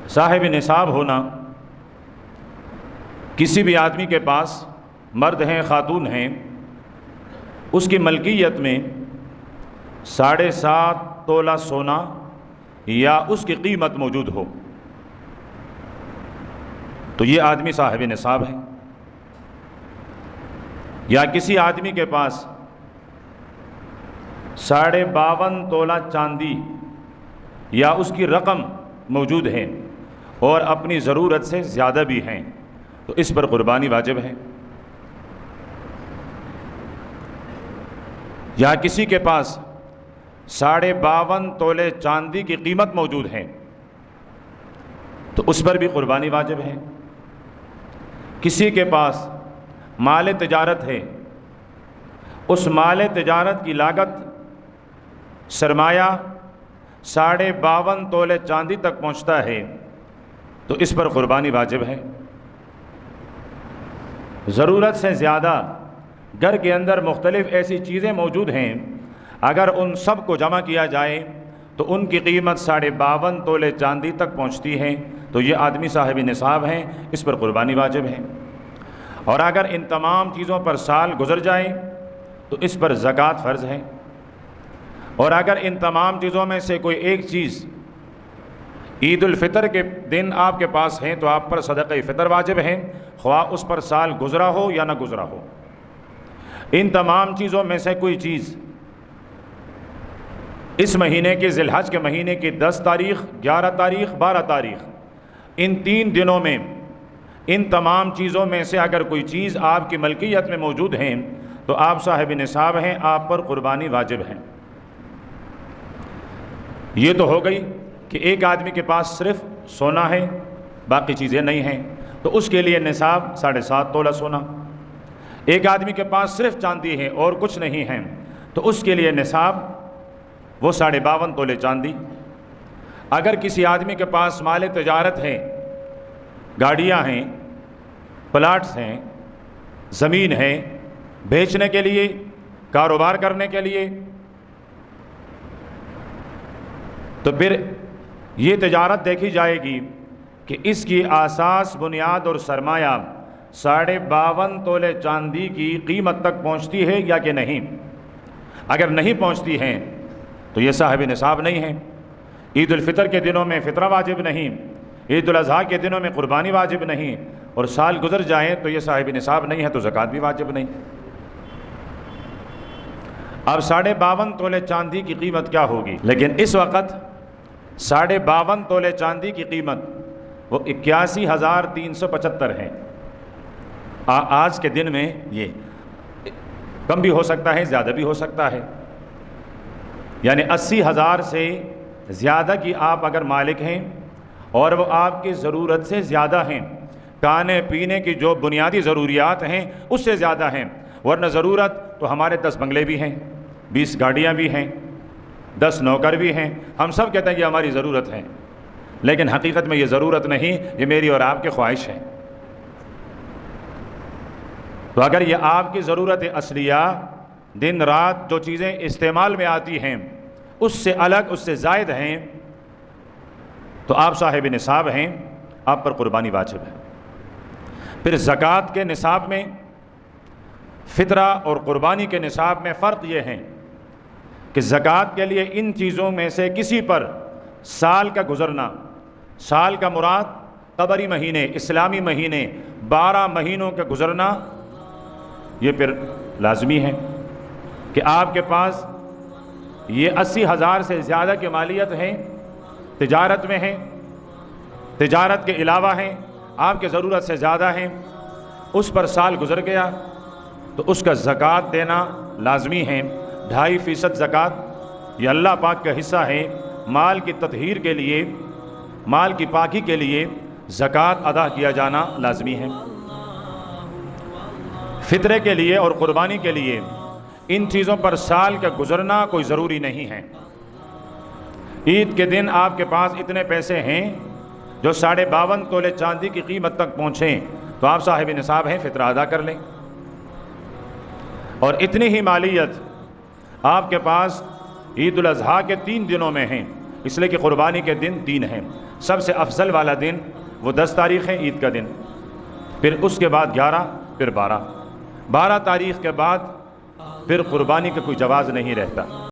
صاحب نصاب ہونا کسی بھی آدمی کے پاس، مرد ہیں خاتون ہیں، اس کی ملکیت میں 7.5 تولہ سونا یا اس کی قیمت موجود ہو تو یہ آدمی صاحب نصاب ہے۔ یا کسی آدمی کے پاس 52.5 تولہ چاندی یا اس کی رقم موجود ہے اور اپنی ضرورت سے زیادہ بھی ہیں تو اس پر قربانی واجب ہے۔ یا کسی کے پاس 52.5 تولے چاندی کی قیمت موجود ہے تو اس پر بھی قربانی واجب ہے۔ کسی کے پاس مال تجارت ہے، اس مال تجارت کی لاگت سرمایہ 52.5 تولے چاندی تک پہنچتا ہے تو اس پر قربانی واجب ہے۔ ضرورت سے زیادہ گھر کے اندر مختلف ایسی چیزیں موجود ہیں، اگر ان سب کو جمع کیا جائے تو ان کی قیمت 52.5 تولے چاندی تک پہنچتی ہے تو یہ آدمی صاحب نصاب ہیں، اس پر قربانی واجب ہے۔ اور اگر ان تمام چیزوں پر سال گزر جائے تو اس پر زکوٰۃ فرض ہے۔ اور اگر ان تمام چیزوں میں سے کوئی ایک چیز عید الفطر کے دن آپ کے پاس ہیں تو آپ پر صدقہ فطر واجب ہے، خواہ اس پر سال گزرا ہو یا نہ گزرا ہو۔ ان تمام چیزوں میں سے کوئی چیز اس مہینے کے ذی الحج کے مہینے کی 10 تاریخ، 11 تاریخ، 12 تاریخ، ان 3 دنوں میں ان تمام چیزوں میں سے اگر کوئی چیز آپ کی ملکیت میں موجود ہیں تو آپ صاحب نصاب ہیں، آپ پر قربانی واجب ہے۔ یہ تو ہو گئی کہ ایک آدمی کے پاس صرف سونا ہے، باقی چیزیں نہیں ہیں تو اس کے لیے نصاب 7.5 تولہ سونا۔ ایک آدمی کے پاس صرف چاندی ہے اور کچھ نہیں ہے تو اس کے لیے نصاب وہ 52.5 تولے چاندی۔ اگر کسی آدمی کے پاس مال تجارت ہے، گاڑیاں ہیں، پلاٹس ہیں، زمین ہے بیچنے کے لیے، کاروبار کرنے کے لیے، تو پھر یہ تجارت دیکھی جائے گی کہ اس کی اساس، بنیاد اور سرمایہ 52.5 تولے چاندی کی قیمت تک پہنچتی ہے یا کہ نہیں۔ اگر نہیں پہنچتی ہے تو یہ صاحب نصاب نہیں ہے۔ عید الفطر کے دنوں میں فطرہ واجب نہیں، عید الاضحیٰ کے دنوں میں قربانی واجب نہیں، اور سال گزر جائیں تو یہ صاحب نصاب نہیں ہے تو زکوٰۃ بھی واجب نہیں۔ اب 52.5 تولے چاندی کی قیمت کیا ہوگی؟ لیکن اس وقت 52.5 تولے چاندی کی قیمت وہ 81,375 ہے۔ آج کے دن میں یہ کم بھی ہو سکتا ہے، زیادہ بھی ہو سکتا ہے، یعنی 80,000 سے زیادہ کی آپ اگر مالک ہیں اور وہ آپ کی ضرورت سے زیادہ ہیں، کھانے پینے کی جو بنیادی ضروریات ہیں اس سے زیادہ ہیں، ورنہ ضرورت تو ہمارے 10 بنگلے بھی ہیں، 20 گاڑیاں بھی ہیں، 10 نوکر بھی ہیں، ہم سب کہتے ہیں یہ ہماری ضرورت ہے، لیکن حقیقت میں یہ ضرورت نہیں، یہ میری اور آپ کی خواہش ہے۔ تو اگر یہ آپ کی ضرورت اصلیہ، دن رات جو چیزیں استعمال میں آتی ہیں اس سے الگ، اس سے زائد ہیں تو آپ صاحب نصاب ہیں، آپ پر قربانی واجب ہے۔ پھر زکوٰۃ کے نصاب میں، فطرہ اور قربانی کے نصاب میں فرق یہ ہے کہ زکوٰۃ کے لیے ان چیزوں میں سے کسی پر سال کا گزرنا، سال کا مراد قمری مہینے، اسلامی مہینے، 12 مہینوں کا گزرنا، یہ پھر لازمی ہے کہ آپ کے پاس یہ 80,000 سے زیادہ کی مالیت ہے، تجارت میں ہے، تجارت کے علاوہ ہیں، آپ کے ضرورت سے زیادہ ہیں، اس پر سال گزر گیا تو اس کا زکوٰۃ دینا لازمی ہے۔ 2.5% زکوٰۃ یہ اللہ پاک کا حصہ ہے، مال کی تطہیر کے لیے، مال کی پاکی کے لیے زکوٰۃ ادا کیا جانا لازمی ہے۔ فطرے کے لیے اور قربانی کے لیے ان چیزوں پر سال کا گزرنا کوئی ضروری نہیں ہے۔ عید کے دن آپ کے پاس اتنے پیسے ہیں جو 52.5 تولے چاندی کی قیمت تک پہنچیں تو آپ صاحب نصاب ہیں، فطرہ ادا کر لیں۔ اور اتنی ہی مالیت آپ کے پاس عید الاضحیٰ کے 3 دنوں میں ہیں اس لیے کہ قربانی کے دن 3 ہیں. سب سے افضل والا دن وہ 10 تاریخ ہے، عید کا دن، پھر اس کے بعد 11، پھر 12 تاریخ کے بعد پھر قربانی کا کوئی جواز نہیں رہتا.